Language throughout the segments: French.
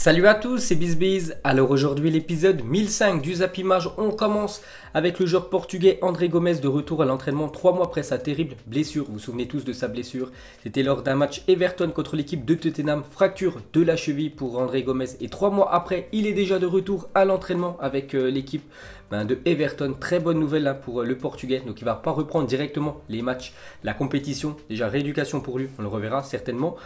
Salut à tous, c'est BizBiz. Alors aujourd'hui l'épisode 1005 du Zappimage. On commence avec le joueur portugais André Gomes de retour à l'entraînement 3 mois après sa terrible blessure. Vous vous souvenez tous de sa blessure. C'était lors d'un match Everton contre l'équipe de Tottenham. Fracture de la cheville pour André Gomes. Et 3 mois après, il est déjà de retour à l'entraînement avec l'équipe de Everton. Très bonne nouvelle pour le portugais. Donc il va pas reprendre directement les matchs, la compétition. Déjà rééducation pour lui, on le reverra certainement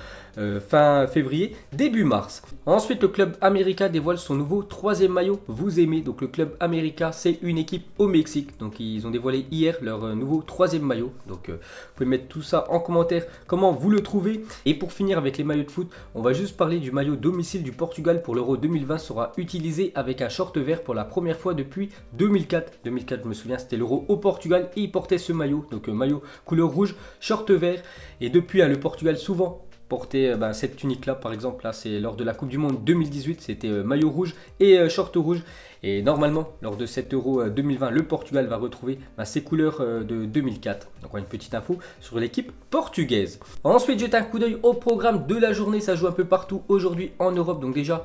fin février, début mars. Ensuite le club América dévoile son nouveau 3e maillot. Vous aimez, donc le club América c'est une équipe au Mexique. Donc ils ont dévoilé hier leur nouveau 3e maillot. Donc vous pouvez mettre tout ça en commentaire, comment vous le trouvez. Et pour finir avec les maillots de foot, on va juste parler du maillot domicile du Portugal pour l'Euro 2020 sera utilisé avec un short vert pour la première fois depuis 2004. 2004 je me souviens, c'était l'Euro au Portugal et il portait ce maillot. Donc maillot couleur rouge, short vert. Et depuis le Portugal souvent porter cette tunique là par exemple, là c'est lors de la Coupe du Monde 2018, c'était maillot rouge et short rouge. Et normalement lors de cet Euro 2020 le Portugal va retrouver ses couleurs de 2004. Donc une petite info sur l'équipe portugaise. Ensuite jetez un coup d'œil au programme de la journée, ça joue un peu partout aujourd'hui en Europe. Donc déjà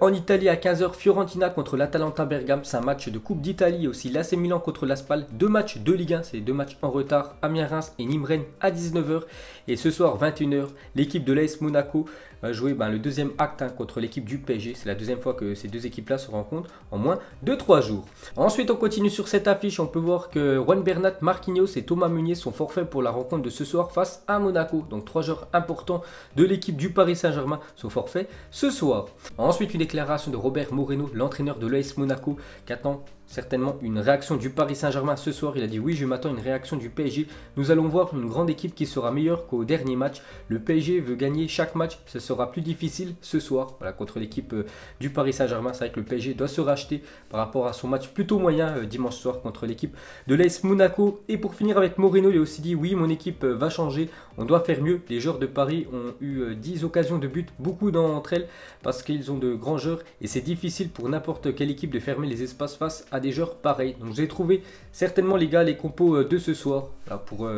en Italie à 15 h Fiorentina contre l'Atalanta Bergame, c'est un match de Coupe d'Italie. Aussi l'AC Milan contre l'Aspal, 2 matchs de Ligue 1, c'est 2 matchs en retard. Amiens-Reims et Nîmes-Rennes à 19 h. Et ce soir 21 h, l'équipe de l'AS Monaco va jouer le deuxième acte contre l'équipe du PSG. C'est la deuxième fois que ces deux équipes là se rencontrent en moins de 3 jours. Ensuite on continue sur cette affiche, on peut voir que Juan Bernat, Marquinhos et Thomas Meunier sont forfaits pour la rencontre de ce soir face à Monaco. Donc 3 joueurs importants de l'équipe du Paris Saint-Germain sont forfaits ce soir. Ensuite une déclaration de Robert Moreno, l'entraîneur de l'AS Monaco, qui attend certainement une réaction du Paris Saint-Germain ce soir. Il a dit oui, je m'attends à une réaction du PSG. Nous allons voir une grande équipe qui sera meilleure qu'au dernier match. Le PSG veut gagner chaque match. Ce sera plus difficile ce soir contre l'équipe du Paris Saint-Germain. C'est vrai que le PSG doit se racheter par rapport à son match plutôt moyen dimanche soir contre l'équipe de l'AS Monaco. Et pour finir avec Moreno, il a aussi dit oui, mon équipe va changer. On doit faire mieux. Les joueurs de Paris ont eu 10 occasions de but, beaucoup d'entre elles parce qu'ils ont de grands joueurs et c'est difficile pour n'importe quelle équipe de fermer les espaces face à des joueurs pareils. Donc j'ai trouvé certainement les gars les compos de ce soir pour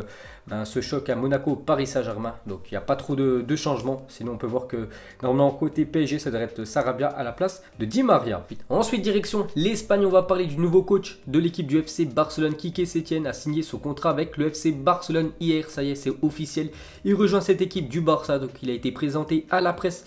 ce choc à Monaco-Paris Saint-Germain. Donc il n'y a pas trop de changements. Sinon on peut voir que normalement côté PSG ça devrait être Sarabia à la place de Di Maria. Ensuite direction l'Espagne, on va parler du nouveau coach de l'équipe du FC Barcelone. Quique Setién a signé son contrat avec le FC Barcelone hier. Ça y est, c'est officiel. Il rejoint cette équipe du Barça. Donc il a été présenté à la presse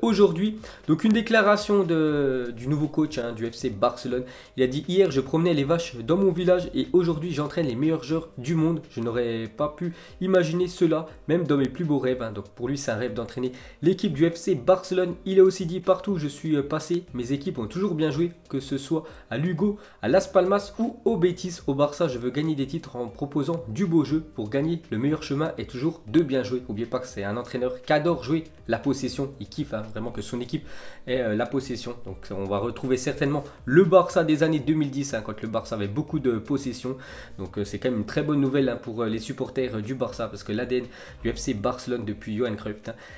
aujourd'hui. Donc une déclaration du nouveau coach du FC Barcelone. Il a dit hier je promenais les vaches dans mon village et aujourd'hui j'entraîne les meilleurs joueurs du monde. Je n'aurais pas pu imaginer cela même dans mes plus beaux rêves. Donc pour lui c'est un rêve d'entraîner l'équipe du FC Barcelone. Il a aussi dit partout où je suis passé, mes équipes ont toujours bien joué, que ce soit à Lugo, à Las Palmas ou au Betis. Au Barça je veux gagner des titres en proposant du beau jeu. Pour gagner le meilleur chemin est toujours de bien jouer. N'oubliez pas que c'est un entraîneur qui adore jouer la possession. Il kiffe vraiment que son équipe ait la possession. Donc on va retrouver certainement le Barça des années 2010 quand le Barça avait beaucoup de possession. Donc c'est quand même une très bonne nouvelle pour les supporters du Barça parce que l'ADN du FC Barcelone depuis Johan Cruyff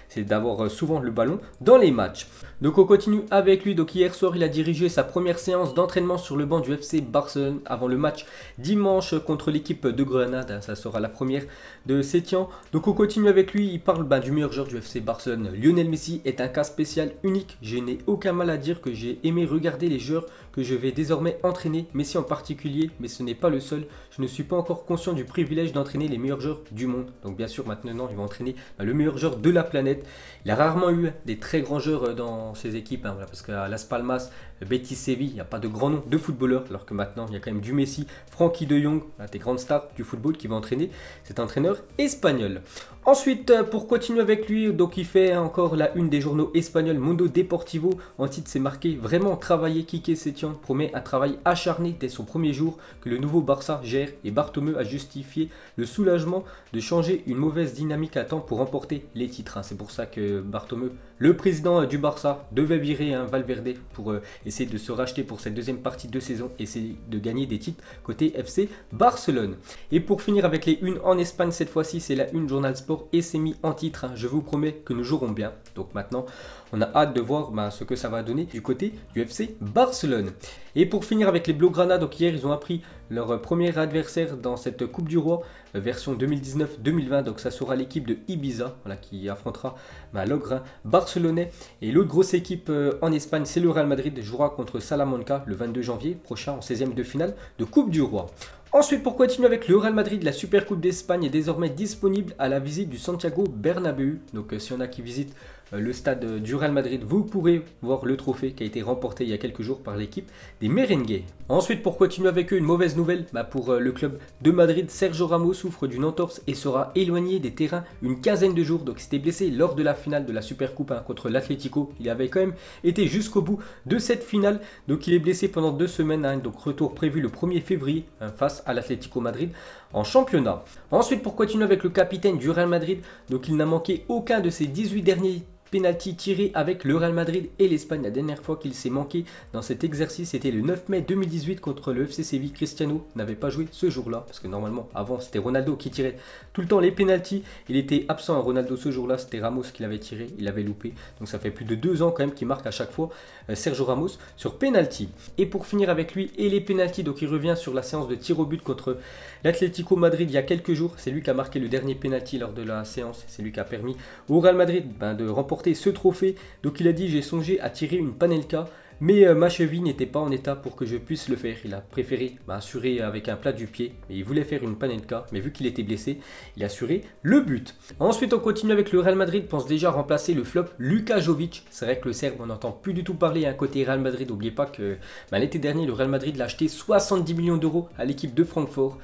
c'est d'avoir souvent le ballon dans les matchs. Donc on continue avec lui. Donc hier soir il a dirigé sa première séance d'entraînement sur le banc du FC Barcelone avant le match dimanche contre l'équipe de Grenade. Ça sera la première de Setién. Donc on continue avec lui. Il parle du meilleur joueur du FC Barcelone. Lionel Messi est un cas spécial unique. Je n'ai aucun mal à dire que j'ai aimé regarder les joueurs que je vais désormais entraîner, Messi en particulier, mais ce n'est pas le seul. Je ne suis pas encore conscient du privilège d'entraîner les meilleurs joueurs du monde. Donc bien sûr maintenant il va entraîner le meilleur joueur de la planète. Il a rarement eu des très grands joueurs dans ses équipes, parce qu'à Las Palmas, Betis, Séville, il n'y a pas de grands noms de footballeurs, alors que maintenant il y a quand même du Messi, Frankie de Jong, des grandes stars du football qui va entraîner cet entraîneur espagnol. Ensuite, pour continuer avec lui, donc il fait encore la une des journaux espagnols. Mundo Deportivo, en titre c'est marqué vraiment travailler. Quique Setién promet un travail acharné dès son premier jour que le nouveau Barça gère et Bartomeu a justifié le soulagement de changer une mauvaise dynamique à temps pour remporter les titres. C'est pour ça que Bartomeu, le président du Barça, devait virer Valverde pour essayer de se racheter pour cette deuxième partie de saison et essayer de gagner des titres côté FC Barcelone. Et pour finir avec les unes en Espagne, cette fois-ci c'est la une Journal Sport et c'est mis en titre. Je vous promets que nous jouerons bien. Donc maintenant On a hâte de voir ce que ça va donner du côté du FC Barcelone. Et pour finir avec les Blaugrana, donc hier ils ont appris leur premier adversaire dans cette Coupe du Roi, version 2019-2020, donc ça sera l'équipe de Ibiza qui affrontera l'ogre barcelonais. Et l'autre grosse équipe en Espagne, c'est le Real Madrid, jouera contre Salamanca le 22 janvier prochain en 16e de finale de Coupe du Roi. Ensuite, pour continuer avec le Real Madrid, la Super Coupe d'Espagne est désormais disponible à la visite du Santiago Bernabéu. Donc s'il y en a qui visitent le stade du Real Madrid, vous pourrez voir le trophée qui a été remporté il y a quelques jours par l'équipe des Merengues. Ensuite, pour continuer avec eux, une mauvaise nouvelle pour le club de Madrid. Sergio Ramos souffre d'une entorse et sera éloigné des terrains une quinzaine de jours. Donc il s'était blessé lors de la finale de la Super Coupe contre l'Atlético. Il avait quand même été jusqu'au bout de cette finale. Donc il est blessé pendant 2 semaines. Donc retour prévu le 1er février face à l'Atlético Madrid en championnat. Ensuite, pour continuer avec le capitaine du Real Madrid, donc il n'a manqué aucun de ses 18 derniers penalty tiré avec le Real Madrid et l'Espagne. La dernière fois qu'il s'est manqué dans cet exercice, c'était le 9 mai 2018 contre le FC Séville. Cristiano n'avait pas joué ce jour-là, parce que normalement, avant, c'était Ronaldo qui tirait tout le temps les penalties. Il était absent à Ronaldo ce jour-là, c'était Ramos qui l'avait tiré, il avait loupé. Donc ça fait plus de 2 ans quand même qu'il marque à chaque fois Sergio Ramos sur penalty. Et pour finir avec lui et les penalties, donc il revient sur la séance de tir au but contre l'Atlético Madrid il y a quelques jours. C'est lui qui a marqué le dernier penalty lors de la séance. C'est lui qui a permis au Real Madrid de remporter ce trophée. Donc il a dit: j'ai songé à tirer une Panenka, mais ma cheville n'était pas en état pour que je puisse le faire. Il a préféré assurer avec un plat du pied, mais il voulait faire une Panenka, mais vu qu'il était blessé, il a assuré le but. Ensuite, on continue avec le Real Madrid, pense déjà remplacer le flop Luka Jovic. C'est vrai que le Serbe, on n'entend plus du tout parler côté Real Madrid. N'oubliez pas que l'été dernier, le Real Madrid l'a acheté 70 millions d'euros à l'équipe de Francfort.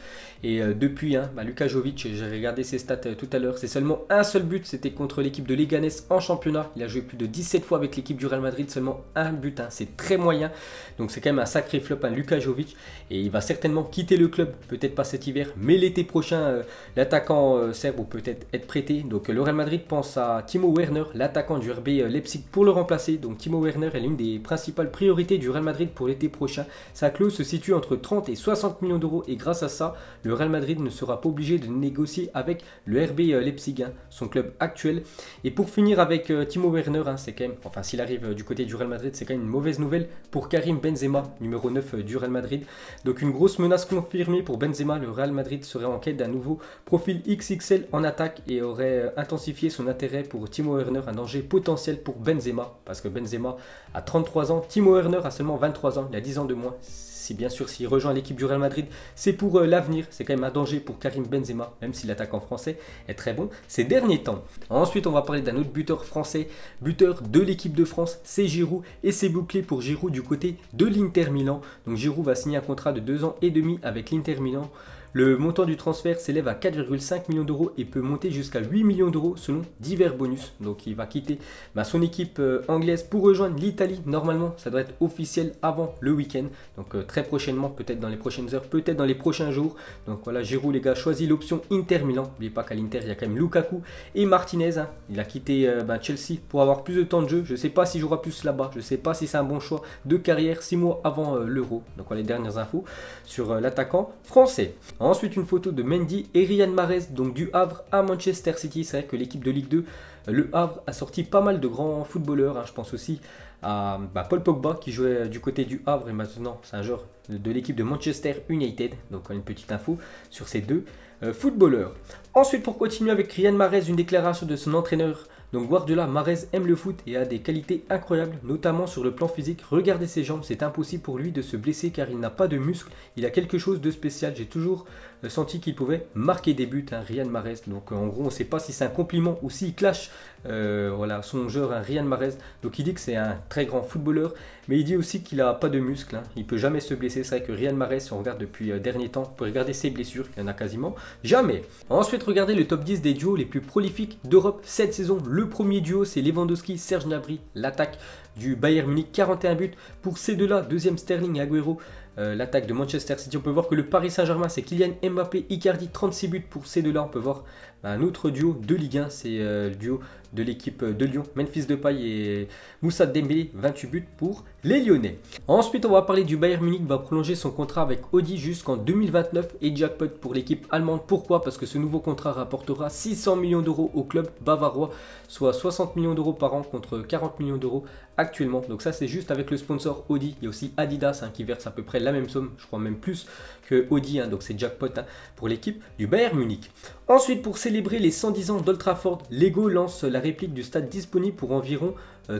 Et depuis, Luka Jovic, j'ai regardé ses stats tout à l'heure, c'est seulement un seul but, c'était contre l'équipe de Leganés en championnat. Il a joué plus de 17 fois avec l'équipe du Real Madrid, seulement un but, c'est très moyen. Donc c'est quand même un sacré flop, Luka Jovic. Et il va certainement quitter le club, peut-être pas cet hiver, mais l'été prochain, l'attaquant serbe peut-être être prêté. Donc le Real Madrid pense à Timo Werner, l'attaquant du RB Leipzig, pour le remplacer. Donc Timo Werner est l'une des principales priorités du Real Madrid pour l'été prochain. Sa clause se situe entre 30 et 60 millions d'euros et grâce à ça, le Real Madrid ne sera pas obligé de négocier avec le RB Leipzig, son club actuel. Et pour finir avec Timo Werner, c'est quand même, enfin s'il arrive du côté du Real Madrid, c'est quand même une mauvaise nouvelle pour Karim Benzema, numéro 9 du Real Madrid. Donc une grosse menace confirmée pour Benzema. Le Real Madrid serait en quête d'un nouveau profil XXL en attaque et aurait intensifié son intérêt pour Timo Werner, un danger potentiel pour Benzema, parce que Benzema a 33 ans, Timo Werner a seulement 23 ans, il a 10 ans de moins. Si bien sûr, s'il rejoint l'équipe du Real Madrid, c'est pour l'avenir. C'est quand même un danger pour Karim Benzema, même si l'attaquant français est très bon ces derniers temps. Ensuite, on va parler d'un autre buteur français, buteur de l'équipe de France, c'est Giroud. Et c'est bouclé pour Giroud du côté de l'Inter Milan. Donc Giroud va signer un contrat de 2 ans et demi avec l'Inter Milan. Le montant du transfert s'élève à 4,5 millions d'euros et peut monter jusqu'à 8 millions d'euros selon divers bonus. Donc il va quitter son équipe anglaise pour rejoindre l'Italie. Normalement, ça doit être officiel avant le week-end. Donc très prochainement, peut-être dans les prochaines heures, peut-être dans les prochains jours. Donc voilà, Giroud les gars, choisit l'option Inter Milan. N'oubliez pas qu'à l'Inter, il y a quand même Lukaku et Martinez. Il a quitté Chelsea pour avoir plus de temps de jeu. Je ne sais pas s'il jouera plus là-bas. Je ne sais pas si c'est un bon choix de carrière 6 mois avant l'Euro. Donc voilà les dernières infos sur l'attaquant français. Ensuite, une photo de Mendy et Riyad Mahrez, donc du Havre à Manchester City. C'est vrai que l'équipe de Ligue 2, le Havre, a sorti pas mal de grands footballeurs. Je pense aussi à Paul Pogba qui jouait du côté du Havre et maintenant c'est un joueur de l'équipe de Manchester United. Donc une petite info sur ces deux footballeurs. Ensuite, pour continuer avec Riyad Mahrez, une déclaration de son entraîneur. Donc Guardiola, Mahrez aime le foot et a des qualités incroyables, notamment sur le plan physique. Regardez ses jambes, c'est impossible pour lui de se blesser car il n'a pas de muscles. Il a quelque chose de spécial. J'ai toujours senti qu'il pouvait marquer des buts, Riyad Mahrez. Donc en gros, on ne sait pas si c'est un compliment ou s'il clash son joueur, Riyad Mahrez. Donc il dit que c'est un très grand footballeur, mais il dit aussi qu'il n'a pas de muscles. Il ne peut jamais se blesser. C'est vrai que Riyad Mahrez, si on regarde depuis dernier temps, pour regarder ses blessures, il n'y en a quasiment jamais. Ensuite, regardez le top 10 des duos les plus prolifiques d'Europe cette saison. Le premier duo, c'est Lewandowski, Serge Gnabry, l'attaque du Bayern Munich, 41 buts pour ces deux-là. Deuxième, Sterling et Agüero, l'attaque de Manchester City. On peut voir que le Paris Saint-Germain, c'est Kylian Mbappé, Icardi, 36 buts pour ces deux-là. On peut voir un autre duo de Ligue 1, c'est le duo de l'équipe de Lyon, Memphis Depay et Moussa Dembélé, 28 buts pour les Lyonnais. Ensuite, on va parler du Bayern Munich va prolonger son contrat avec Audi jusqu'en 2029 et jackpot pour l'équipe allemande. Pourquoi? Parce que ce nouveau contrat rapportera 600 millions d'euros au club bavarois, soit 60 millions d'euros par an contre 40 millions d'euros actuellement. Donc ça, c'est juste avec le sponsor Audi. Il y a aussi Adidas qui verse à peu près la même somme, je crois même plus que Audi. Donc c'est jackpot pour l'équipe du Bayern Munich. Ensuite, pour célébrer les 110 ans d'Old Trafford, Lego lance la réplique du stade disponible pour environ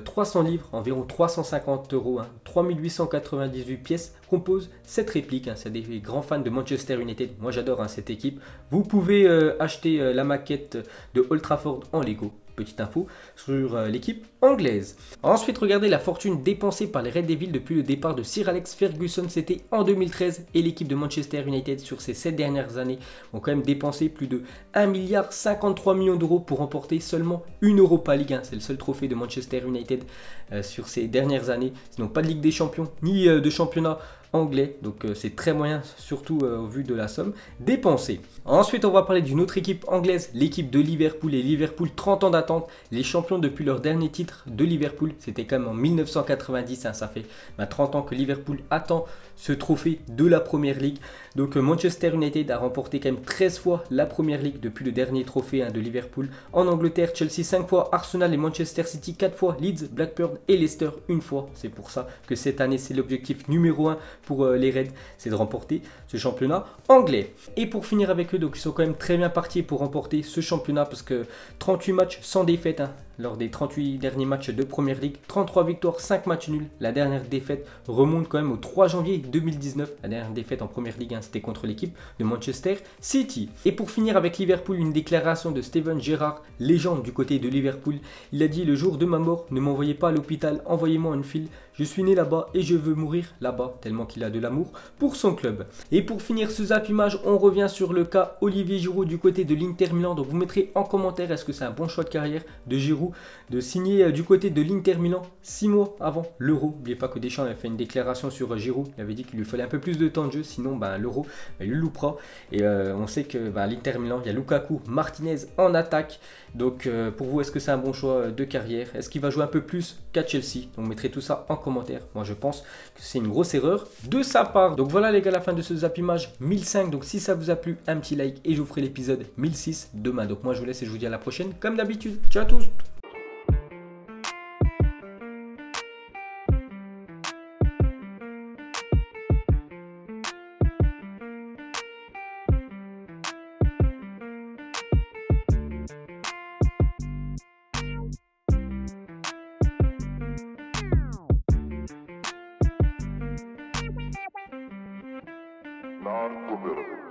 300 livres, environ 350 euros. 3898 pièces composent cette réplique. C'est des grands fans de Manchester United. Moi, j'adore cette équipe. Vous pouvez acheter la maquette de Old Trafford en Lego. Petite info sur l'équipe anglaise. Ensuite, regardez la fortune dépensée par les Red Devils depuis le départ de Sir Alex Ferguson. C'était en 2013 et l'équipe de Manchester United sur ces 7 dernières années ont quand même dépensé plus de 1,53 milliard d'euros pour remporter seulement une Europa League. C'est le seul trophée de Manchester United sur ces dernières années. Sinon, pas de Ligue des Champions ni de championnat anglais, donc c'est très moyen, surtout au vu de la somme dépensée. Ensuite, on va parler d'une autre équipe anglaise, l'équipe de Liverpool. Et Liverpool, 30 ans d'attente, les champions depuis leur dernier titre de Liverpool, c'était quand même en 1990. Ça fait 30 ans que Liverpool attend ce trophée de la Première Ligue. Donc Manchester United a remporté quand même 13 fois la Première Ligue depuis le dernier trophée de Liverpool. En Angleterre, Chelsea 5 fois, Arsenal et Manchester City 4 fois, Leeds, Blackburn et Leicester une fois. C'est pour ça que cette année, c'est l'objectif numéro 1 pour les Reds, c'est de remporter ce championnat anglais. Et pour finir avec eux, donc ils sont quand même très bien partis pour remporter ce championnat parce que 38 matchs sans défaite lors des 38 derniers matchs de Première Ligue, 33 victoires, 5 matchs nuls. La dernière défaite remonte quand même au 3 janvier 2019. La dernière défaite en Première Ligue, c'était contre l'équipe de Manchester City. Et pour finir avec Liverpool, une déclaration de Steven Gerrard, légende du côté de Liverpool. Il a dit: le jour de ma mort, ne m'envoyez pas à l'hôpital, envoyez-moi une file. Je suis né là-bas et je veux mourir là-bas, tellement qu'il a de l'amour pour son club. Et pour finir ce zap image, on revient sur le cas Olivier Giroud du côté de l'Inter Milan. Donc vous mettrez en commentaire, est-ce que c'est un bon choix de carrière de Giroud de signer du côté de l'Inter Milan 6 mois avant l'Euro. N'oubliez pas que Deschamps avait fait une déclaration sur Giroud. Il avait dit qu'il lui fallait un peu plus de temps de jeu, sinon l'Euro, il le loupera. Et on sait que l'Inter Milan, il y a Lukaku, Martinez en attaque. Donc pour vous, est-ce que c'est un bon choix de carrière? Est-ce qu'il va jouer un peu plus qu'à Chelsea? Donc mettrez tout ça en commentaire. Moi je pense que c'est une grosse erreur de sa part. Donc voilà les gars, la fin de ce zap image 1005. Donc si ça vous a plu, un petit like et je vous ferai l'épisode 1006 demain. Donc moi je vous laisse et je vous dis à la prochaine comme d'habitude. Ciao à tous. Non-committal.